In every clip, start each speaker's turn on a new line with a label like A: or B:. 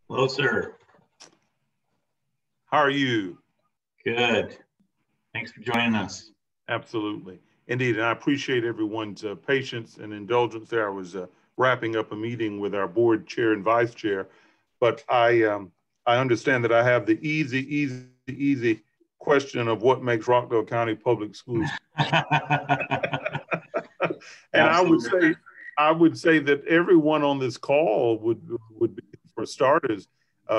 A: Hello, sir.
B: How are you?
A: Good. Thanks for joining us.
B: Absolutely. Indeed, and I appreciate everyone's patience and indulgence there. I was wrapping up a meeting with our board chair and vice chair, but I understand that I have the easy question of what makes Rockdale County Public Schools. And I would say that everyone on this call would be, for starters,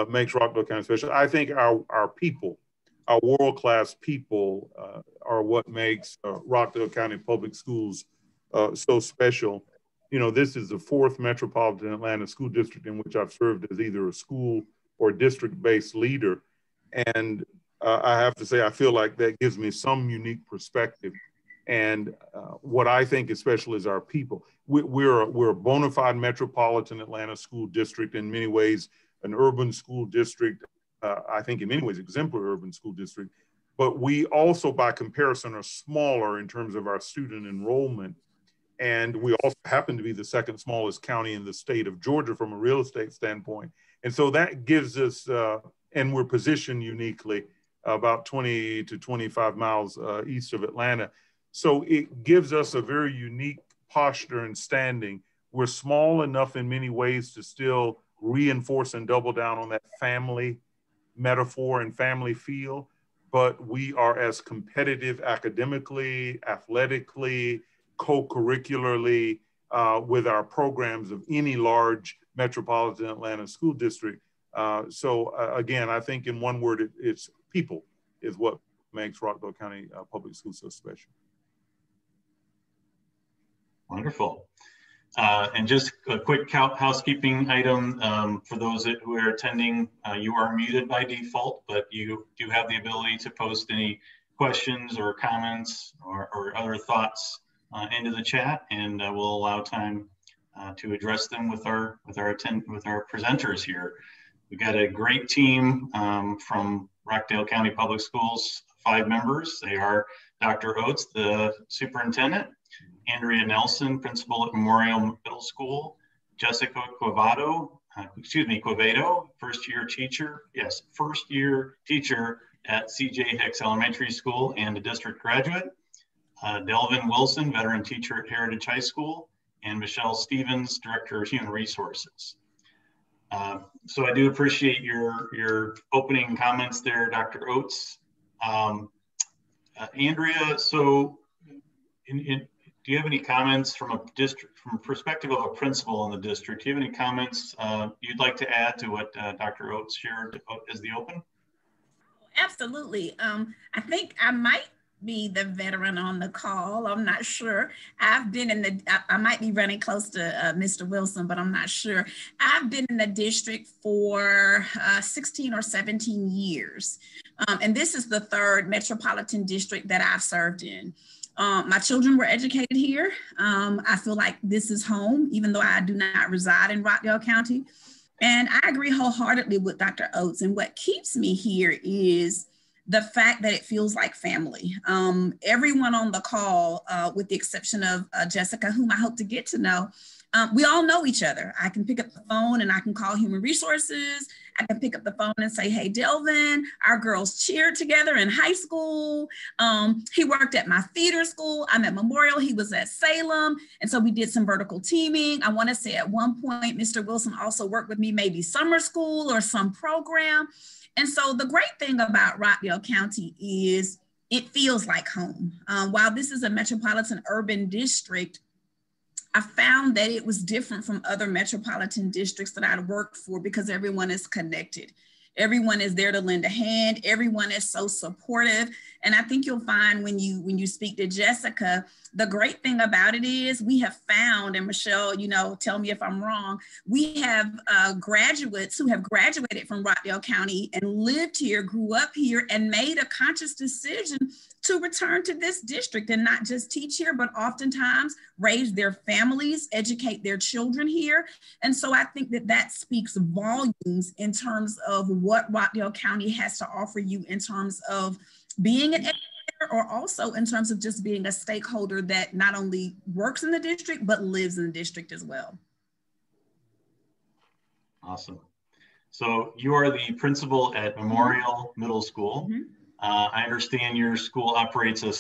B: makes Rockdale County special. I think our people, our world-class people, are what makes Rockdale County Public Schools so special. You know, this is the 4th metropolitan Atlanta school district in which I've served as either a school or district-based leader. And I have to say, I feel like that gives me some unique perspective. And what I think is special is our people. We're a bona fide metropolitan Atlanta school district, in many ways, an urban school district, I think in many ways exemplary urban school district, but we also by comparison are smaller in terms of our student enrollment. And we also happen to be the 2nd smallest county in the state of Georgia from a real estate standpoint. And so that gives us, and we're positioned uniquely about 20 to 25 miles east of Atlanta. So it gives us a very unique posture and standing. We're small enough in many ways to still reinforce and double down on that family metaphor and family feel, but we are as competitive academically, athletically, co-curricularly with our programs of any large metropolitan Atlanta school district. So again, I think in one word, it's people is what makes Rockdale County Public Schools so special.
A: Wonderful. And just a quick housekeeping item for those who are attending, you are muted by default, but you do have the ability to post any questions or comments or other thoughts into the chat, and we'll allow time to address them with our presenters here. We've got a great team from Rockdale County Public Schools, 5 members. They are Dr. Oatts, the superintendent, Andrea Nelson, principal at Memorial Middle School, Jessica Quevado, first-year teacher at C.J. Hicks Elementary School and a district graduate, Delvin Wilson, veteran teacher at Heritage High School, and Michele Stephens, director of human resources. So I do appreciate your opening comments there, Dr. Oatts. Andrea, so do you have any comments from a perspective of a principal in the district? Do you have any comments you'd like to add to what Dr. Oatts shared as the open?
C: Absolutely. I think I might be the veteran on the call. I'm not sure. I've been in I might be running close to Mr. Wilson, but I'm not sure. I've been in the district for 16 or 17 years. And this is the 3rd metropolitan district that I've served in. My children were educated here. I feel like this is home, even though I do not reside in Rockdale County. And I agree wholeheartedly with Dr. Oatts. And what keeps me here is the fact that it feels like family. Everyone on the call, with the exception of Jessica, whom I hope to get to know, we all know each other. I can pick up the phone and I can call human resources. I can pick up the phone and say, hey, Delvin, our girls cheered together in high school. He worked at my theater school. I'm at Memorial, he was at Salem. And so we did some vertical teaming. I wanna say at one point, Mr. Wilson also worked with me, maybe summer school or some program. And so the great thing about Rockdale County is it feels like home. While this is a metropolitan urban district, I found that it was different from other metropolitan districts that I'd worked for because everyone is connected. Everyone is there to lend a hand. Everyone is so supportive. And I think you'll find when you speak to Jessica, the great thing about it is we have found, and Michele, tell me if I'm wrong, we have graduates who have graduated from Rockdale County and lived here, grew up here, and made a conscious decision to return to this district and not just teach here, but oftentimes raise their families, educate their children here. And so I think that speaks volumes in terms of what Rockdale County has to offer you in terms of being an educator, or also in terms of just being a stakeholder that not only works in the district, but lives in the district as well.
A: Awesome. So you are the principal at Memorial Middle School.
C: Mm-hmm.
A: I understand your school operates a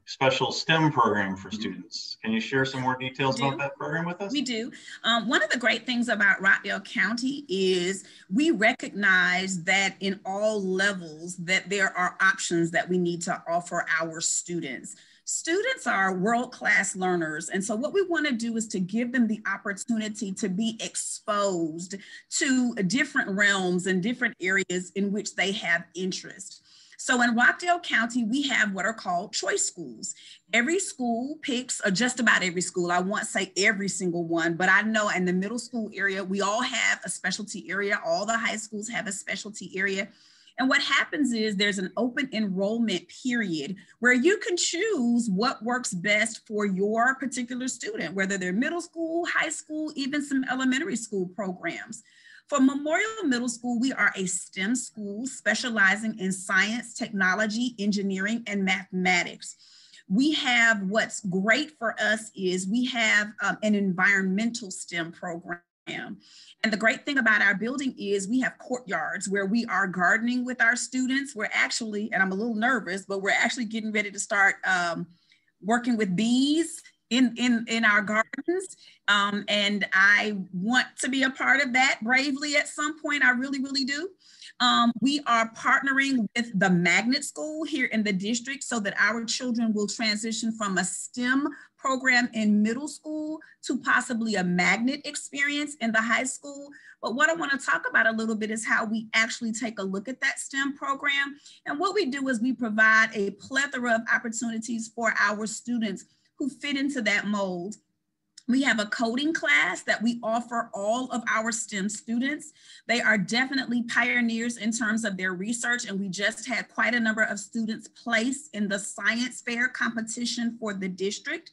A: special STEM program for students. Can you share some more details about that program with us?
C: We do. One of the great things about Rockdale County is we recognize that in all levels that there are options that we need to offer our students. Students are world-class learners. And so what we want to do is to give them the opportunity to be exposed to different realms and different areas in which they have interest. So in Rockdale County, we have what are called choice schools. Every school picks, or just about every school, I won't say every single one, but I know in the middle school area, we all have a specialty area. All the high schools have a specialty area. And what happens is there's an open enrollment period where you can choose what works best for your particular student, whether they're middle school, high school, even some elementary school programs. For Memorial Middle School, we are a STEM school specializing in science, technology, engineering, and mathematics. We have, what's great for us is we have an environmental STEM program. And the great thing about our building is we have courtyards where we are gardening with our students. We're actually, and I'm a little nervous, but we're actually getting ready to start working with bees in our gardens. And I want to be a part of that bravely at some point. I really, really do. We are partnering with the magnet school here in the district so that our children will transition from a STEM program in middle school to possibly a magnet experience in the high school. But what I want to talk about a little bit is how we actually take a look at that STEM program. And what we do is we provide a plethora of opportunities for our students who fit into that mold. We have a coding class that we offer all of our STEM students. They are definitely pioneers in terms of their research, and we just had quite a number of students placed in the science fair competition for the district.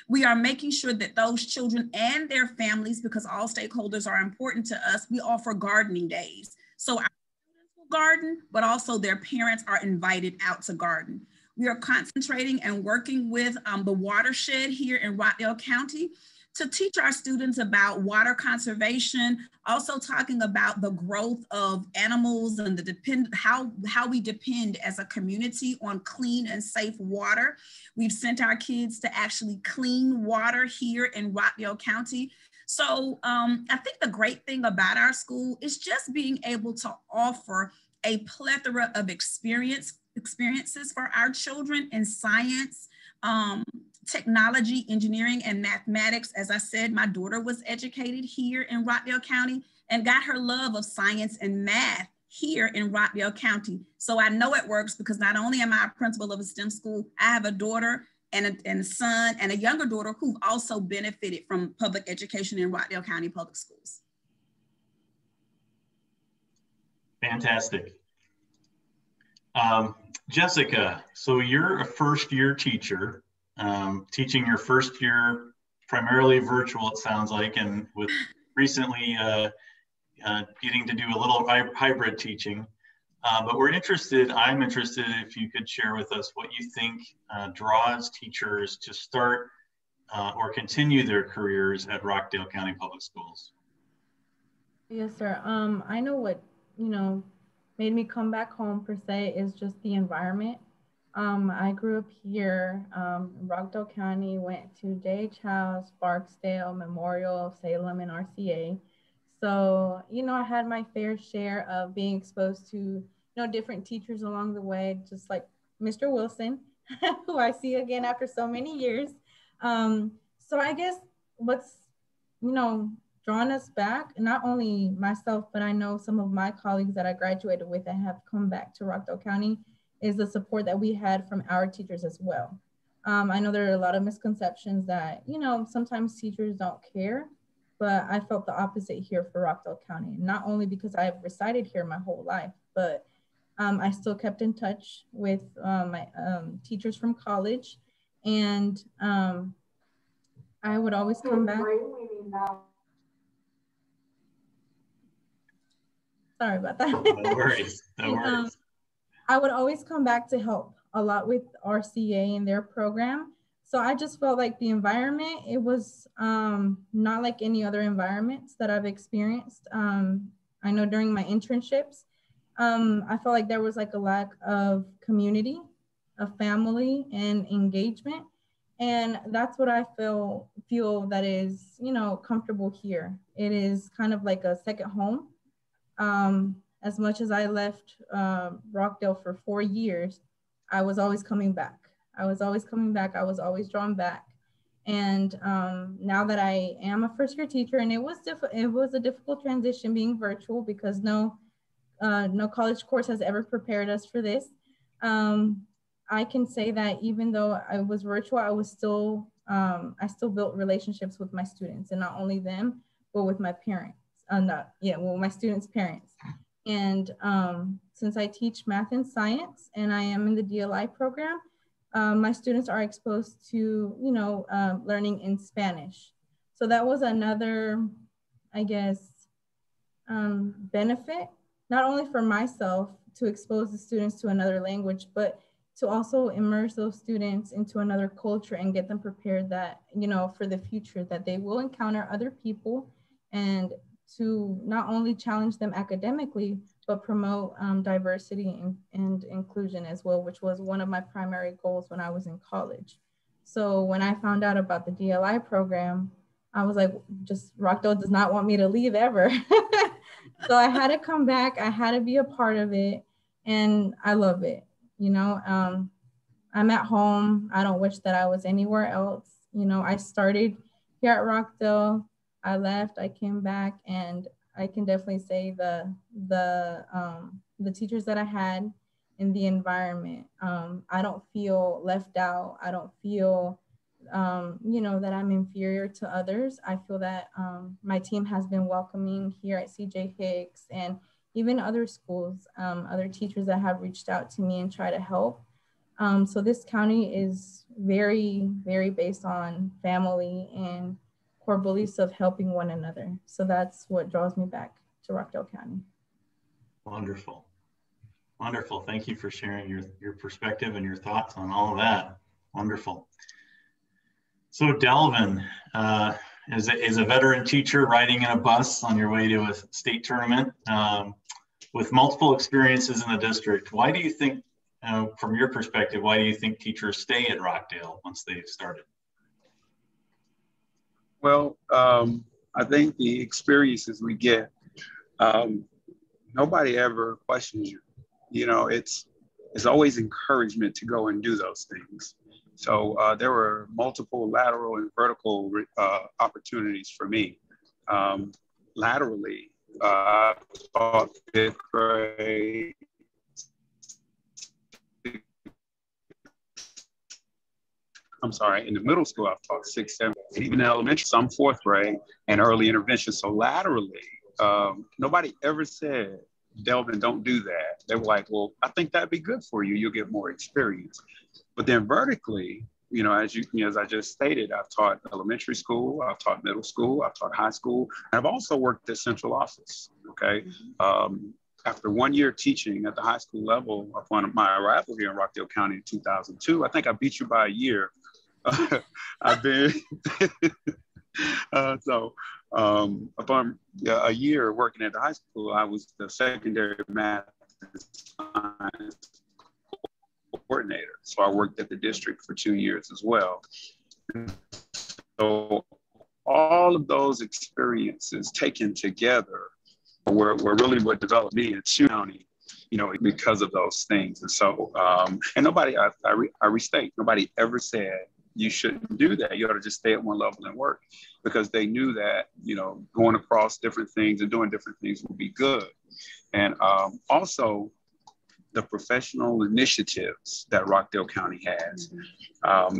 C: We are making sure that those children and their families, because all stakeholders are important to us, we offer gardening days. So our students will garden, but also their parents are invited out to garden. We are concentrating and working with the watershed here in Rockdale County to teach our students about water conservation, also talking about the growth of animals and the how we depend as a community on clean and safe water. We've sent our kids to actually clean water here in Rockdale County. So I think the great thing about our school is just being able to offer a plethora of experiences for our children in science, technology, engineering, and mathematics. As I said, my daughter was educated here in Rockdale County and got her love of science and math here in Rockdale County. So I know it works because not only am I a principal of a STEM school, I have a daughter and a son and a younger daughter who've also benefited from public education in Rockdale County Public Schools.
A: Fantastic. Jessica, so you're a first-year teacher, teaching your first year primarily virtual, it sounds like, and with recently getting to do a little hybrid teaching. But I'm interested if you could share with us what you think draws teachers to start or continue their careers at Rockdale County Public Schools.
D: Yes, sir. I know what, made me come back home per se is just the environment. I grew up here in Rockdale County, went to J.H. House, Barksdale, Memorial, Salem, and RCA. So, I had my fair share of being exposed to, different teachers along the way, just like Mr. Wilson, who I see again after so many years. So I guess what's, drawn us back, not only myself, but I know some of my colleagues that I graduated with and have come back to Rockdale County, is the support that we had from our teachers as well. I know there are a lot of misconceptions that, sometimes teachers don't care, but I felt the opposite here for Rockdale County, not only because I've resided here my whole life, but I still kept in touch with my teachers from college, and I would always come back. Sorry about that.
A: No worries, no worries.
D: I would always come back to help a lot with RCA and their program. So I just felt like the environment, it was not like any other environments that I've experienced. I know during my internships, I felt like there was like a lack of community, of family and engagement. And that's what I feel that is, you know, comfortable here. It is kind of like a second home. As much as I left Rockdale for 4 years, I was always coming back. I was always coming back. I was always drawn back. And now that I am a first year teacher, and it was a difficult transition being virtual because no college course has ever prepared us for this. I can say that even though I was virtual, I still built relationships with my students, and not only them, but with my parents. My students' parents. And since I teach math and science, and I am in the DLI program, my students are exposed to, you know, learning in Spanish. So that was another, I guess, benefit, not only for myself to expose the students to another language, but to also immerse those students into another culture and get them prepared that, you know, for the future, that they will encounter other people, and to not only challenge them academically, but promote diversity and inclusion as well, which was one of my primary goals when I was in college. So when I found out about the DLI program, I was like, just Rockdale does not want me to leave ever. So I had to come back. I had to be a part of it, and I love it. You know, I'm at home. I don't wish that I was anywhere else. You know, I started here at Rockdale. I left, I came back, and I can definitely say the teachers that I had in the environment, I don't feel left out. I don't feel, you know, that I'm inferior to others. I feel that my team has been welcoming here at CJ Hicks, and even other schools, other teachers that have reached out to me and try to help. So this county is very, very based on family and core beliefs of helping one another. So that's what draws me back to Rockdale County.
A: Wonderful. Wonderful. Thank you for sharing your perspective and your thoughts on all of that. Wonderful. So Delvin, as a veteran teacher riding in a bus on your way to a state tournament, with multiple experiences in the district, why do you think, from your perspective, why do you think teachers stay at Rockdale once they've started?
E: Well, I think the experiences we get, nobody ever questions you. You know, it's always encouragement to go and do those things. So there were multiple lateral and vertical opportunities for me. Laterally, I taught 5th grade. I'm sorry, in the middle school, I've taught 6th, 7th, even in elementary, some 4th grade and early intervention. So laterally, nobody ever said, Delvin, don't do that. They were like, well, I think that'd be good for you. You'll get more experience. But then vertically, you know, as I just stated, I've taught elementary school, I've taught middle school, I've taught high school, and I've also worked at central office, okay? After 1 year teaching at the high school level, upon my arrival here in Rockdale County in 2002, I think I beat you by a year. I've been, upon a year working at the high school, I was the secondary math and science coordinator. So I worked at the district for 2 years as well. So all of those experiences taken together were really what developed me in county, you know, because of those things. And so, and nobody, I restate, nobody ever said you shouldn't do that. You ought to just stay at one level and work, because they knew that, you know, going across different things and doing different things would be good. And also the professional initiatives that Rockdale County has.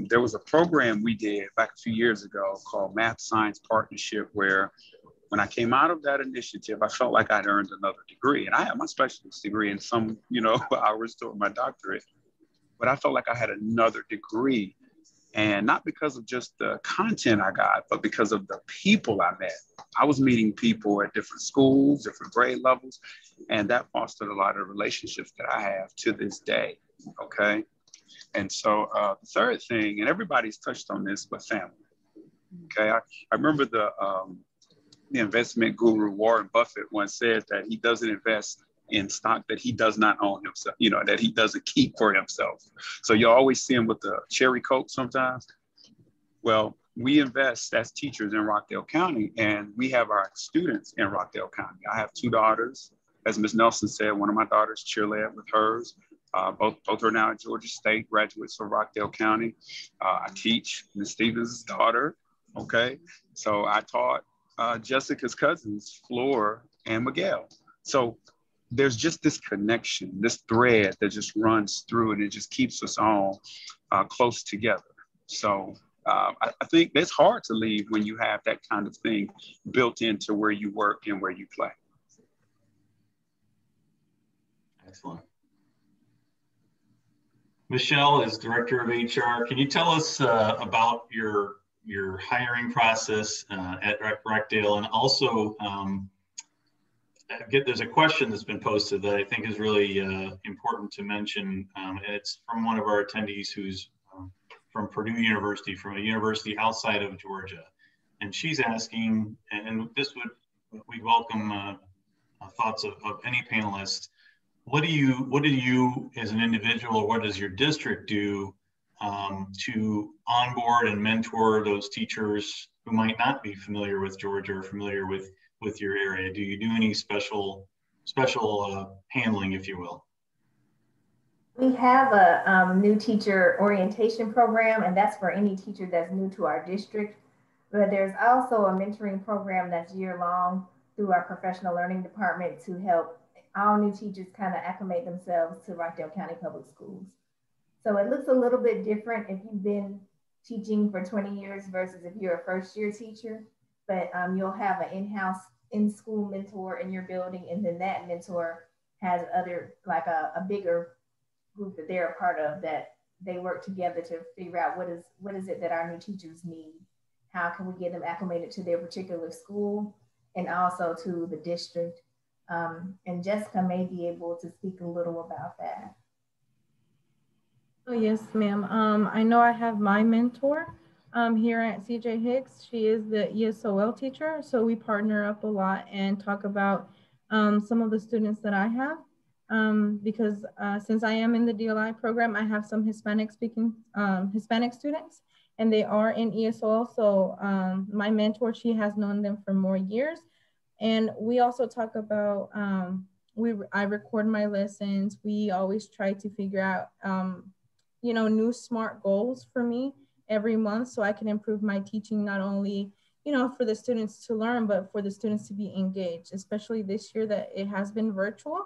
E: There was a program we did back a few years ago called Math Science Partnership, where when I came out of that initiative, I felt like I'd earned another degree. And I had my specialist degree in some, you know, hours toward my doctorate, but I felt like I had another degree. And not because of just the content I got, but because of the people I met. I was meeting people at different schools, different grade levels, and that fostered a lot of relationships that I have to this day, okay? And so the third thing, and everybody's touched on this, but family, okay? I remember the investment guru Warren Buffett once said that he doesn't invest in stock that he does not own himself, you know, that he doesn't keep for himself. So you always see him with the cherry coke sometimes. Well, we invest as teachers in Rockdale County, and we have our students in Rockdale County. I have 2 daughters. As Ms. Nelson said, one of my daughters cheerled with hers. Both are now at Georgia State, graduates of Rockdale County. I teach Ms. Stephens' daughter, okay? So I taught Jessica's cousins, Flora and Miguel. So there's just this connection, this thread that just runs through, and it just keeps us all close together. So I think it's hard to leave when you have that kind of thing built into where you work and where you play.
A: Excellent. Michele is Director of HR. Can you tell us about your hiring process at Rockdale, and also there's a question that's been posted that I think is really important to mention, and it's from one of our attendees who's from Purdue University, from a university outside of Georgia, and she's asking, and this we'd welcome thoughts of any panelist. What do you as an individual, what does your district do to onboard and mentor those teachers who might not be familiar with Georgia or familiar with your area? Do you do any special handling, if you will?
F: We have a new teacher orientation program, and that's for any teacher that's new to our district. But there's also a mentoring program that's year-long through our professional learning department to help all new teachers kind of acclimate themselves to Rockdale County Public Schools. So it looks a little bit different if you've been teaching for 20 years versus if you're a first-year teacher, but you'll have an in-house, in-school mentor in your building, and then that mentor has other, like a bigger group that they're a part of, that they work together to figure out what is it that our new teachers need? How can we get them acclimated to their particular school and also to the district? And Jessica may be able to speak a little about that.
D: Oh, yes, ma'am. I know I have my mentor here at CJ Hicks. She is the ESOL teacher. So we partner up a lot and talk about some of the students that I have. Because since I am in the DLI program, I have some Hispanic students, and they are in ESOL. So my mentor, she has known them for more years. And we also talk about, I record my lessons. We always try to figure out, you know, new SMART goals for me every month so I can improve my teaching, not only, you know, for the students to learn, but for the students to be engaged, especially this year that it has been virtual.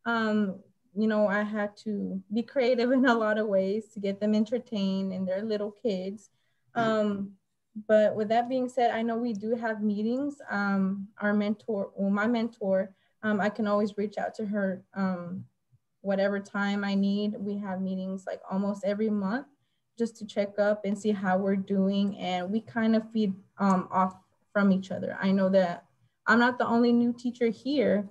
D: You know, I had to be creative in a lot of ways to get them entertained, and they're little kids. But with that being said, I know we do have meetings. Our mentor, well, my mentor, I can always reach out to her whatever time I need. We have meetings like almost every month just to check up and see how we're doing. And we kind of feed off from each other. I know that I'm not the only new teacher here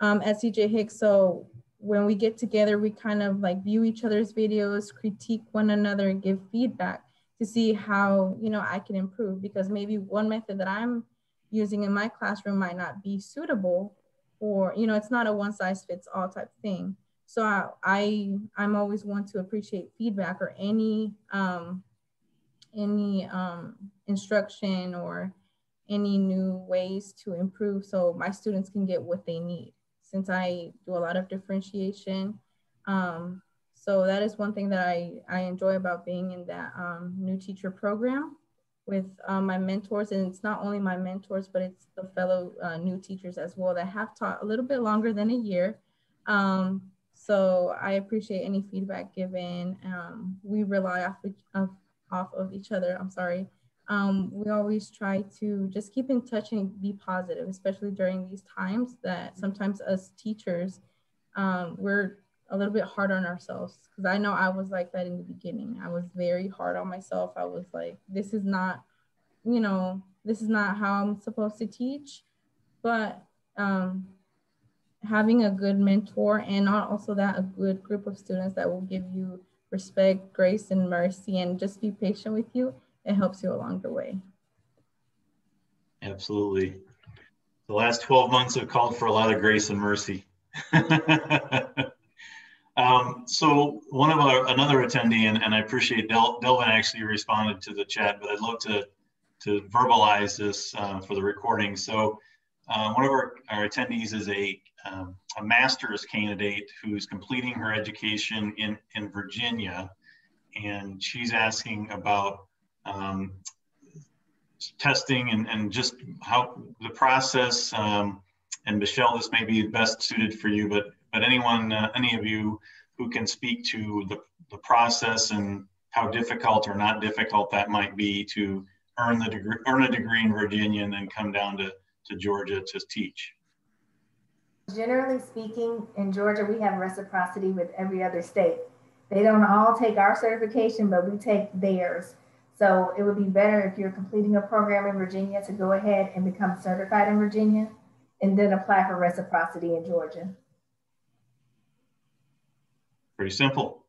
D: at CJ Hicks. So when we get together, we kind of like view each other's videos, critique one another, and give feedback to see how, you know, I can improve, because maybe one method that I'm using in my classroom might not be suitable for, you know, it's not a one size fits all type thing. So I'm always one to appreciate feedback or any instruction or any new ways to improve so my students can get what they need, since I do a lot of differentiation. So that is one thing that I enjoy about being in that new teacher program with my mentors. And it's not only my mentors, but it's the fellow new teachers as well that have taught a little bit longer than a year. So I appreciate any feedback given. We rely off of each other, I'm sorry. We always try to just keep in touch and be positive, especially during these times that sometimes us teachers, we're a little bit hard on ourselves. Because I know I was like that in the beginning. I was very hard on myself. I was like, this is not, you know, this is not how I'm supposed to teach. But having a good mentor, and also that a good group of students that will give you respect, grace, and mercy, and just be patient with you, it helps you along the way.
A: Absolutely. The last 12 months have called for a lot of grace and mercy. So one of another attendee, and I appreciate Delvin actually responded to the chat, but I'd love to verbalize this for the recording. So one of our attendees is a master's candidate who's completing her education in Virginia, and she's asking about testing and just how the process, and Michele, this may be best suited for you, but anyone, any of you who can speak to the process and how difficult or not difficult that might be to earn a degree in Virginia and then come down to Georgia to teach.
F: Generally speaking, in Georgia, we have reciprocity with every other state. They don't all take our certification, but we take theirs. So it would be better if you're completing a program in Virginia to go ahead and become certified in Virginia and then apply for reciprocity in Georgia.
A: Pretty simple.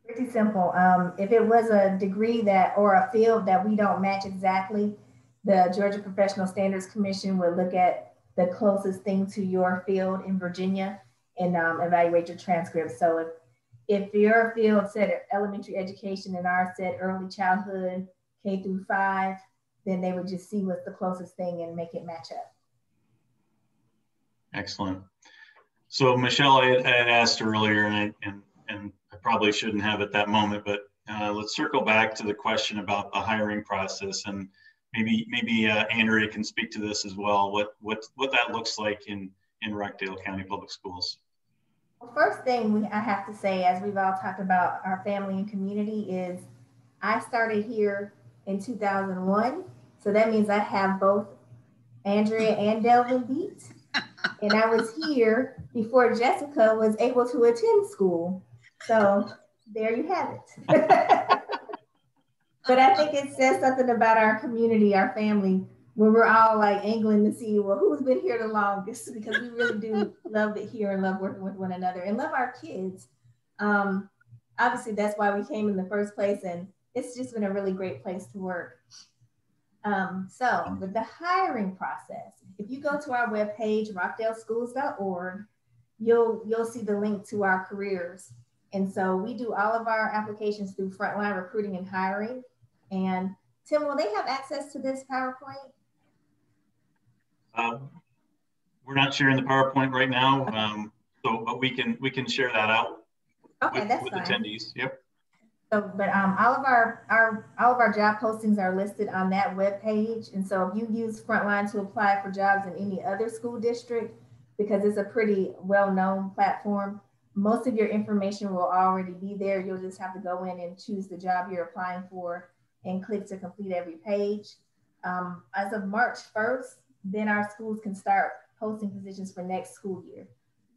F: Pretty simple. If it was a degree or a field that we don't match exactly, the Georgia Professional Standards Commission would look at the closest thing to your field in Virginia and evaluate your transcripts. So if your field said elementary education and ours said early childhood, K through 5, then they would just see what's the closest thing and make it match up.
A: Excellent. So Michele, I had asked earlier, and I probably shouldn't have at that moment, but let's circle back to the question about the hiring process, and maybe Andrea can speak to this as well. What that looks like in Rockdale County Public Schools.
F: Well, first thing I have to say, as we've all talked about our family and community, is I started here in 2001, so that means I have both Andrea and Delvin beat. And I was here before Jessica was able to attend school. So there you have it. But I think it says something about our community, our family, when we're all like angling to see, well, who's been here the longest? Because we really do love it here and love working with one another and love our kids. Obviously, that's why we came in the first place, and it's just been a really great place to work. So with the hiring process, if you go to our webpage, rockdaleschools.org, you'll see the link to our careers. And so we do all of our applications through Frontline Recruiting and Hiring. And Tim, will they have access to this PowerPoint?
A: We're not sharing the PowerPoint right now, but we can share that out with attendees. Yep.
F: So, but all of our job postings are listed on that web page. And so if you use Frontline to apply for jobs in any other school district, because it's a pretty well-known platform, most of your information will already be there. You'll just have to go in and choose the job you're applying for and click to complete every page. As of March 1st, then our schools can start posting positions for next school year.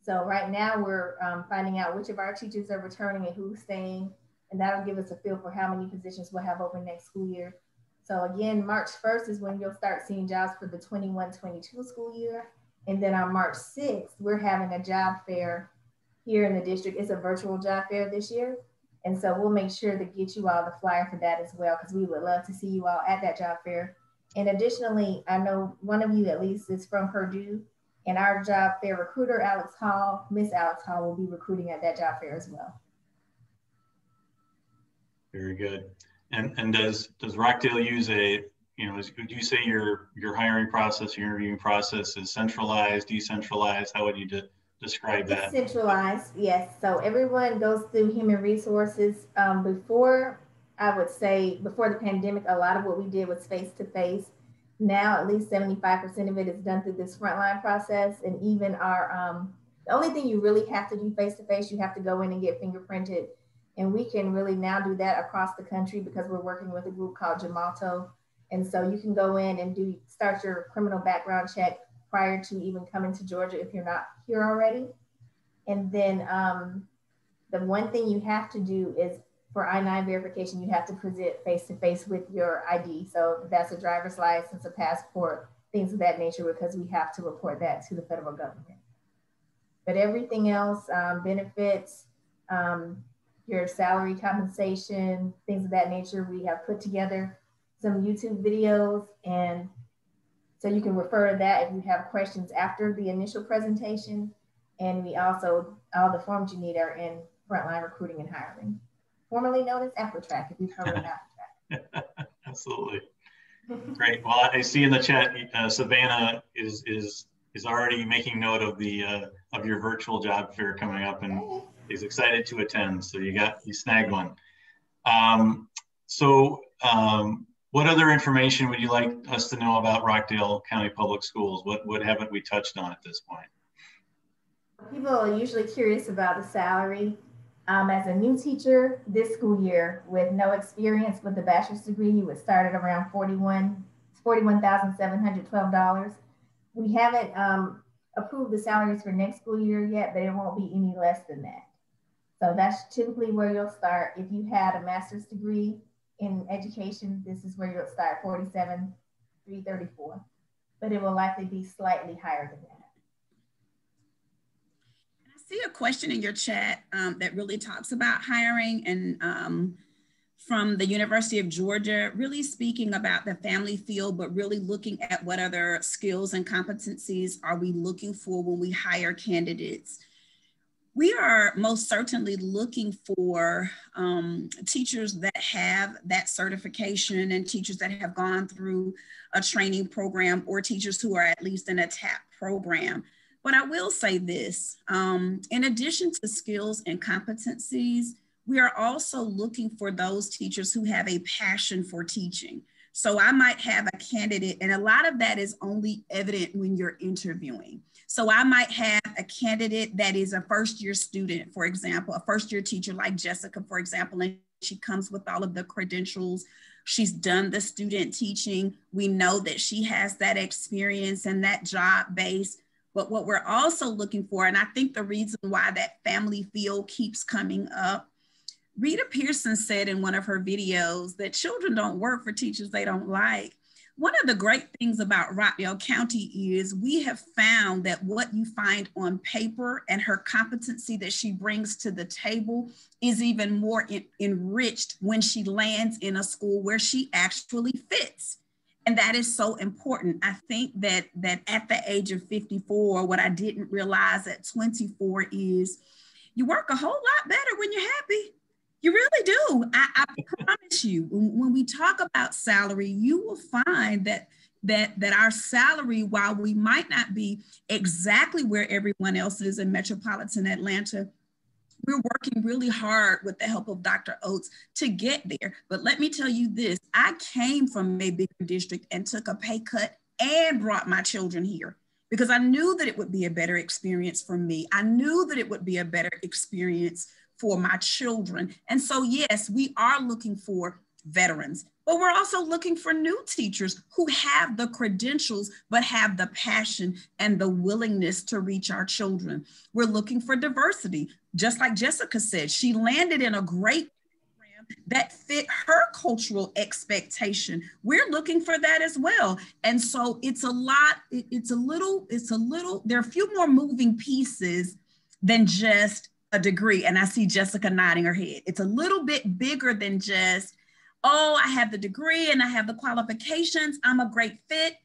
F: So right now we're finding out which of our teachers are returning and who's staying, and that'll give us a feel for how many positions we'll have open next school year. So again, March 1st is when you'll start seeing jobs for the 21-22 school year. And then on March 6th, we're having a job fair here in the district. It's a virtual job fair this year. And so we'll make sure to get you all the flyer for that as well, because we would love to see you all at that job fair. And additionally, I know one of you at least is from Purdue, and our job fair recruiter, Miss Alex Hall, will be recruiting at that job fair as well.
A: Very good. And does Rockdale use would you say your hiring process, your interviewing process is centralized, decentralized? How would you describe that?
F: It's centralized, yes. So everyone goes through human resources. Before the pandemic, a lot of what we did was face-to-face. Now, at least 75% of it is done through this Frontline process. And even the only thing you really have to do face-to-face, you have to go in and get fingerprinted. And we can really now do that across the country because we're working with a group called Gemalto. And so you can go in and start your criminal background check prior to even coming to Georgia if you're not here already. And then the one thing you have to do is for I-9 verification, you have to present face-to-face with your ID. So that's a driver's license, a passport, things of that nature, because we have to report that to the federal government. But everything else, benefits, your salary compensation, things of that nature, we have put together some YouTube videos, and So you can refer to that if you have questions after the initial presentation. And we also, all the forms you need are in Frontline Recruiting and Hiring, formerly known as AfroTrack, if you've heard of AfroTrack.
A: Absolutely. Great. Well, I see in the chat, Savannah is already making note of the of your virtual job fair coming up, and is excited to attend. So you snagged one. What other information would you like us to know about Rockdale County Public Schools? What haven't we touched on at this point?
F: People are usually curious about the salary. As a new teacher this school year with no experience with a bachelor's degree, you would start at around $41,712. We haven't approved the salaries for next school year yet, but it won't be any less than that. So that's typically where you'll start. If you had a master's degree in education, this is where you'll start, $47,334, but it will likely be slightly higher than that.
C: I see a question in your chat that really talks about hiring, and from the University of Georgia, really speaking about the family field, but really looking at what other skills and competencies are we looking for when we hire candidates. We are most certainly looking for teachers that have that certification, and teachers that have gone through a training program, or teachers who are at least in a TAP program. But I will say this, in addition to skills and competencies, we are also looking for those teachers who have a passion for teaching. So I might have a candidate, and a lot of that is only evident when you're interviewing. So I might have a candidate that is a first-year student, for example, a first-year teacher like Jessica, for example, and she comes with all of the credentials. She's done the student teaching. We know that she has that experience and that job base. But what we're also looking for, and I think the reason why that family field keeps coming up, Rita Pearson said in one of her videos that children don't work for teachers they don't like. One of the great things about Rockdale County is we have found that what you find on paper and her competency that she brings to the table is even more enriched when she lands in a school where she actually fits. And that is so important. I think that at the age of 54, what I didn't realize at 24 is you work a whole lot better when you're happy. You really do. I promise you, when we talk about salary, you will find that our salary, while we might not be exactly where everyone else is in metropolitan Atlanta, we're working really hard with the help of Dr. Oatts to get there. But let me tell you this, I came from a bigger district and took a pay cut and brought my children here because I knew that it would be a better experience for me. I knew that it would be a better experience for my children. And so, yes, we are looking for veterans, but we're also looking for new teachers who have the credentials, but have the passion and the willingness to reach our children. We're looking for diversity. Just like Jessica said, she landed in a great program that fit her cultural expectation. We're looking for that as well. And so it's a little, there are a few more moving pieces than just a degree. And I see Jessica nodding her head. It's a little bit bigger than just, oh, I have the degree and I have the qualifications, I'm a great fit.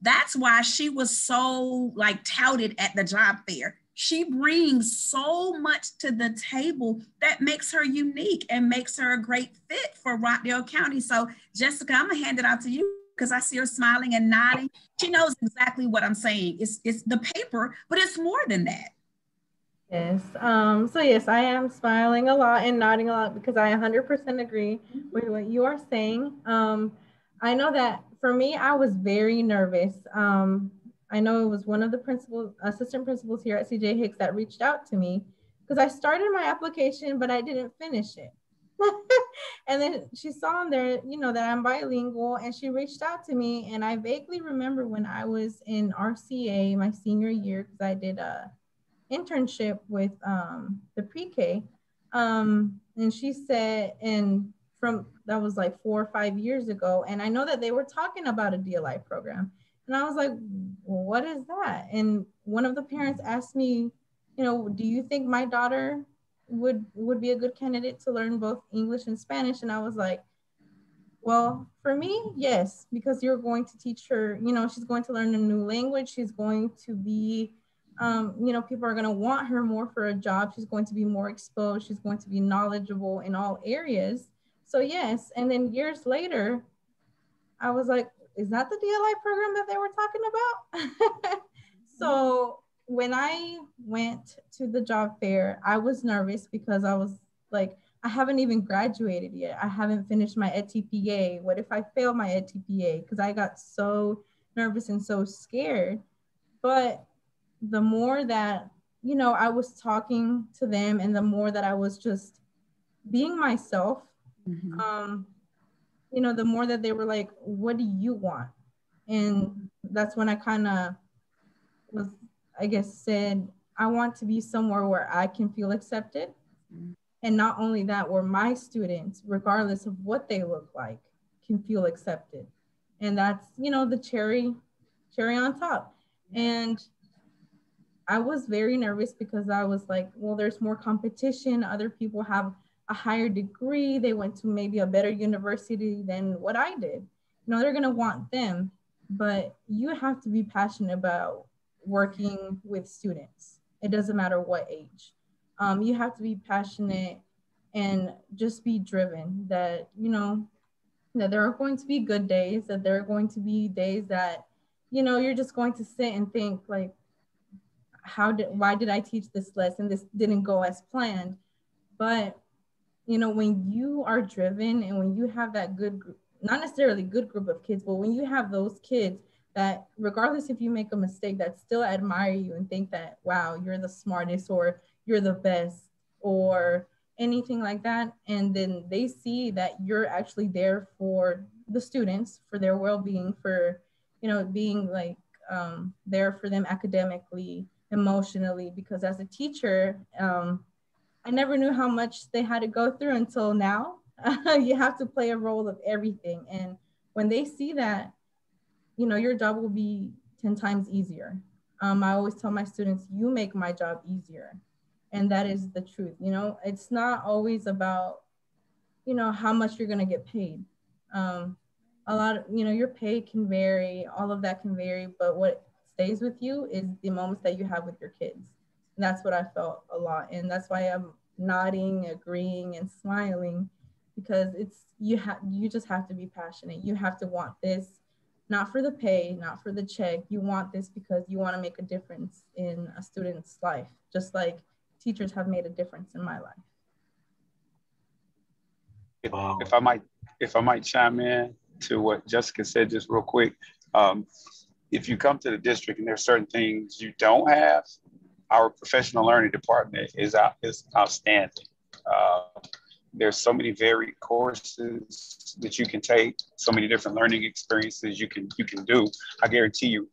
C: That's why she was so touted at the job fair. She brings so much to the table that makes her unique and makes her a great fit for Rockdale County. So Jessica, I'm gonna hand it out to you because I see her smiling and nodding. She knows exactly what I'm saying. It's the paper, but it's more than that.
D: Yes. So yes, I am smiling a lot and nodding a lot because I 100% agree with what you are saying. I know that for me, I was very nervous. I know it was one of the assistant principals here at CJ Hicks that reached out to me because I started my application, but I didn't finish it. And then she saw on there, that I'm bilingual, and she reached out to me. And I vaguely remember when I was in RCA my senior year, because I did a internship with the pre-K, and she said, that was like 4 or 5 years ago, and I know that they were talking about a DLI program, and I was like, well, what is that? And one of the parents asked me, do you think my daughter would be a good candidate to learn both English and Spanish? And I was like, Well, for me, yes, because you're going to teach her, you know, she's going to learn a new language. She's going to be, you know, people are going to want her more for a job. She's going to be more exposed. She's going to be knowledgeable in all areas. So yes, and then years later, I was like, is that the DLI program that they were talking about? So when I went to the job fair, I was nervous because I was like, I haven't even graduated yet. I haven't finished my EdTPA. What if I fail my EdTPA? Because I got so nervous and so scared. But the more that, you know, I was talking to them and the more that I was just being myself, you know, the more that they were like, what do you want? And that's when I kind of was, I guess, said, I want to be somewhere where I can feel accepted. And not only that, where my students, regardless of what they look like, can feel accepted. And that's, you know, the cherry on top. And I was very nervous because I was like, well, there's more competition. Other people have a higher degree. They went to maybe a better university than what I did. You know, they're going to want them, but you have to be passionate about working with students. It doesn't matter what age. You have to be passionate and just be driven that, you know, that there are going to be good days, that there are going to be days that, you know, you're just going to sit and think like, why did I teach this lesson? This didn't go as planned. But, you know, when you are driven and when you have that good group, not necessarily good group of kids, but when you have those kids that regardless if you make a mistake, that still admire you and think that, wow, you're the smartest or you're the best or anything like that. And then they see that you're actually there for the students, for their well-being, for, you know, being like there for them academically, emotionally, because as a teacher, I never knew how much they had to go through until now. You have to play a role of everything. And when they see that, you know, your job will be 10 times easier. I always tell my students, you make my job easier. And that is the truth. You know, it's not always about, you know, how much you're going to get paid. A lot of, you know, your pay can vary, all of that can vary, but what stays with you is the moments that you have with your kids. And that's what I felt a lot. And that's why I'm nodding, agreeing, and smiling, because it's, you just have to be passionate. You have to want this, not for the pay, not for the check. You want this because you want to make a difference in a student's life, just like teachers have made a difference in my life.
A: Wow.
E: If I might chime in to what Jessica said just real quick. If you come to the district and there's certain things you don't have, our professional learning department is outstanding. There's so many varied courses that you can take, so many different learning experiences you can do. I guarantee you,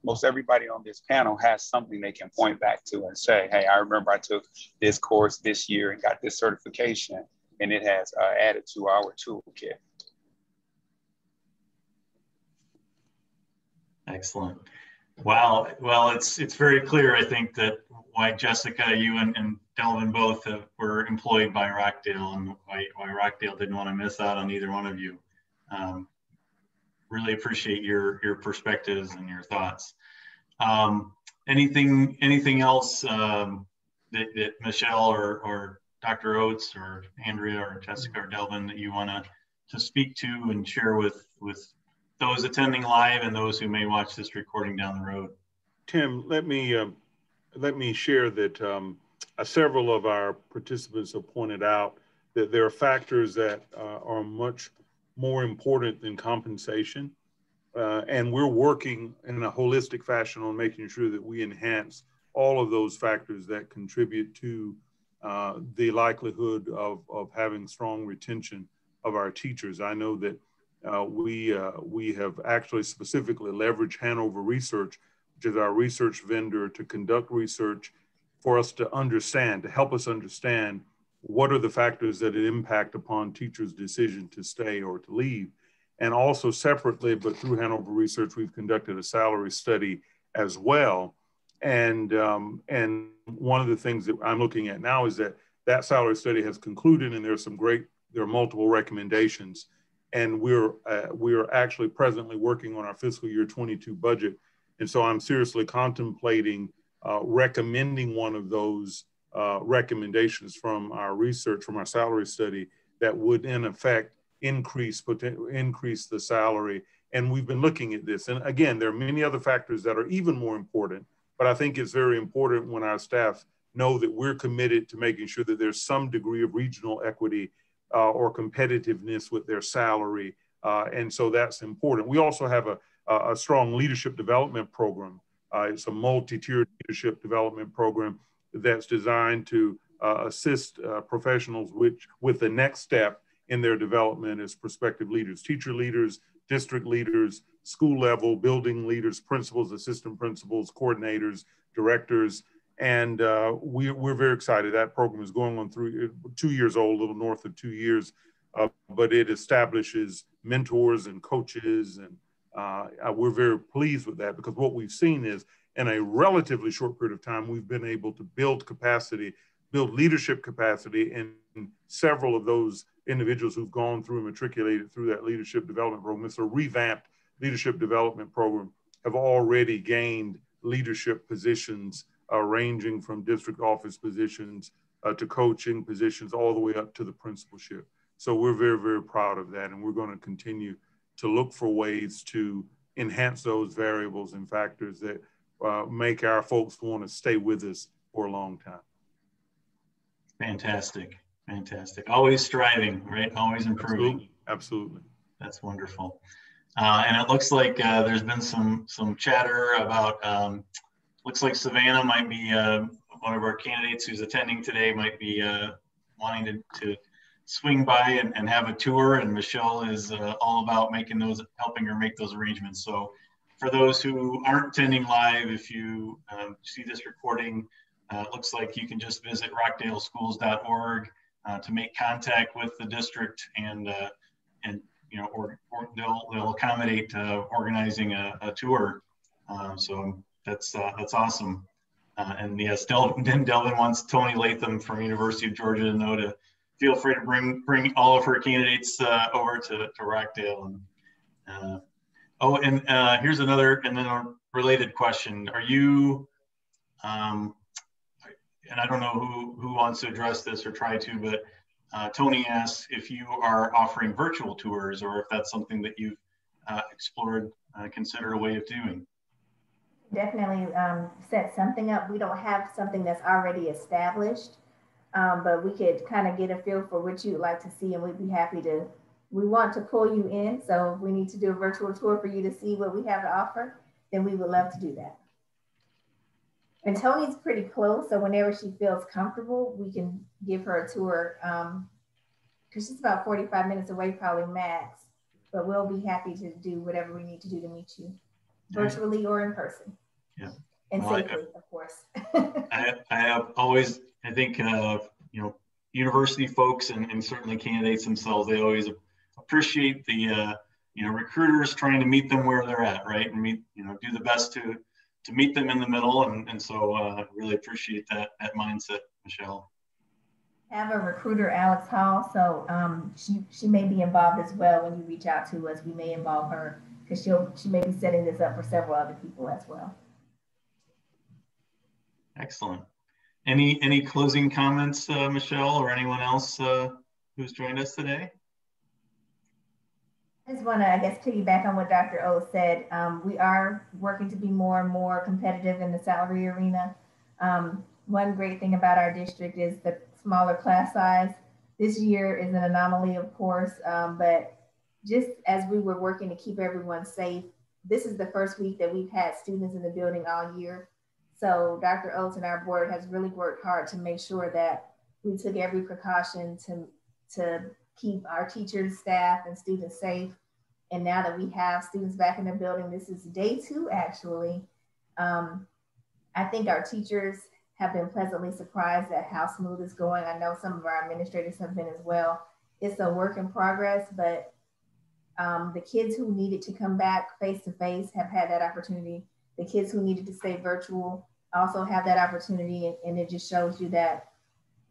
E: most everybody on this panel has something they can point back to and say, hey, I remember I took this course this year and got this certification, and it has added to our toolkit.
A: Excellent. Wow. Well, it's very clear, I think, that why Jessica, you and Delvin both were employed by Rockdale, and why Rockdale didn't want to miss out on either one of you. Really appreciate your perspectives and your thoughts. Anything else that Michele or Dr. Oatts or Andrea or Jessica or Delvin that you want to speak to and share with those attending live and those who may watch this recording down the road?
B: Tim, let me share that several of our participants have pointed out that there are factors that are much more important than compensation. And we're working in a holistic fashion on making sure that we enhance all of those factors that contribute to the likelihood of having strong retention of our teachers. I know that we have actually specifically leveraged Hanover Research, which is our research vendor, to conduct research for us to understand, to help us understand what are the factors that impact upon teachers' decision to stay or to leave. And also separately, but through Hanover Research, we've conducted a salary study as well. And one of the things that I'm looking at now is that salary study has concluded, and there are multiple recommendations. And we're actually presently working on our fiscal year 22 budget. And so I'm seriously contemplating recommending one of those recommendations from our research, from our salary study, that would in effect increase the salary. And we've been looking at this. And again, there are many other factors that are even more important, but I think it's very important when our staff know that we're committed to making sure that there's some degree of regional equity or competitiveness with their salary. And so that's important. We also have a strong leadership development program. It's a multi-tiered leadership development program that's designed to assist professionals with the next step in their development as prospective leaders, teacher leaders, district leaders, school level, building leaders, principals, assistant principals, coordinators, directors. And we're very excited. That program is going on 2 years old, a little north of 2 years, but it establishes mentors and coaches. And we're very pleased with that, because what we've seen is in a relatively short period of time, we've been able to build capacity, build leadership capacity. And several of those individuals who've gone through and matriculated through that leadership development program, it's a revamped leadership development program, have already gained leadership positions ranging from district office positions to coaching positions all the way up to the principalship. So we're very, very proud of that. And we're going to continue to look for ways to enhance those variables and factors that make our folks want to stay with us for a long time.
A: Fantastic. Fantastic. Always striving, right? Always improving.
B: Absolutely.
A: That's wonderful. And it looks like there's been some chatter about, looks like Savannah might be one of our candidates who's attending today, might be wanting to swing by and have a tour. And Michele is all about helping her make those arrangements. So for those who aren't attending live, if you see this recording, it looks like you can just visit rockdaleschools.org to make contact with the district, and you know, or they'll accommodate organizing a tour. So that's awesome. And yes, Delvin wants Tony Latham from University of Georgia to know to feel free to bring all of her candidates over to Rockdale. And here's another, and then a related question. Are you, and I don't know who wants to address this or try to, but Tony asks if you are offering virtual tours, or if that's something that you've explored, considered a way of doing.
F: Definitely set something up. We don't have something that's already established, but we could kind of get a feel for what you'd like to see, and we'd be happy to. We want to pull you in, so if we need to do a virtual tour for you to see what we have to offer, then we would love to do that. And Tony's pretty close, so whenever she feels comfortable, we can give her a tour, because she's about 45 minutes away, probably max, but we'll be happy to do whatever we need to do to meet you, virtually or in person.
A: Yeah.
F: And safely, of course.
A: I have always, I think, you know, university folks and certainly candidates themselves, they always appreciate the, you know, recruiters trying to meet them where they're at, right? And do the best to meet them in the middle. And so really appreciate that mindset, Michele.
F: Have a recruiter, Alex Hall. So she may be involved as well. When you reach out to us, we may involve her, because she may be setting this up for several other people as well.
A: Excellent. Any closing comments, Michele, or anyone else who's joined us today?
F: I just want to, I guess, piggyback on what Dr. Oatts said. We are working to be more and more competitive in the salary arena. One great thing about our district is the smaller class size. This year is an anomaly, of course, but just as we were working to keep everyone safe, this is the first week that we've had students in the building all year. So Dr. Oatts and our board has really worked hard to make sure that we took every precaution to keep our teachers, staff, and students safe. And now that we have students back in the building, this is day 2 actually. I think our teachers have been pleasantly surprised at how smooth it's going. I know some of our administrators have been as well. It's a work in progress, but the kids who needed to come back face-to-face have had that opportunity. The kids who needed to stay virtual also have that opportunity. And it just shows you that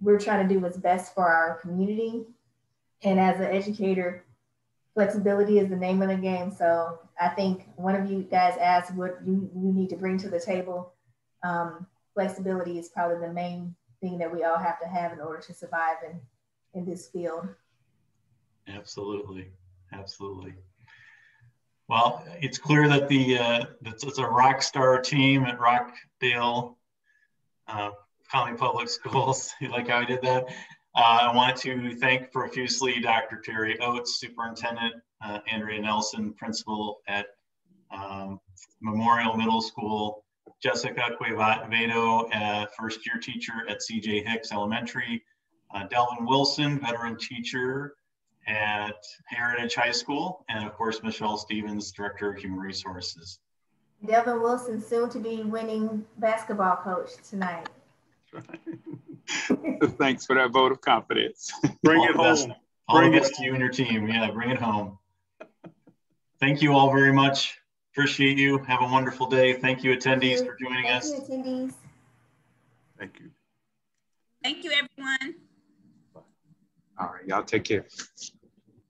F: we're trying to do what's best for our community. And as an educator, flexibility is the name of the game. So I think one of you guys asked what you need to bring to the table. Flexibility is probably the main thing that we all have to have in order to survive in this field.
A: Absolutely, absolutely. Well, it's clear that it's a rock star team at Rockdale County Public Schools. You like how I did that? I want to thank profusely Dr. Terry Oatts, Superintendent, Andrea Nelson, Principal at Memorial Middle School, Jessica Quevado, first year teacher at CJ Hicks Elementary, Delvin Wilson, veteran teacher at Heritage High School, and of course, Michele Stephens, Director of Human Resources.
F: Delvin Wilson, soon to be winning basketball coach tonight.
E: Thanks for that vote of confidence.
B: Bring it home.
A: All the best to you and your team. Yeah, bring it home. Thank you all very much. Appreciate you. Have a wonderful day. Thank you, attendees, for joining us.
F: Thank you, attendees.
B: Thank you.
C: Thank you, everyone.
E: All right, y'all take care.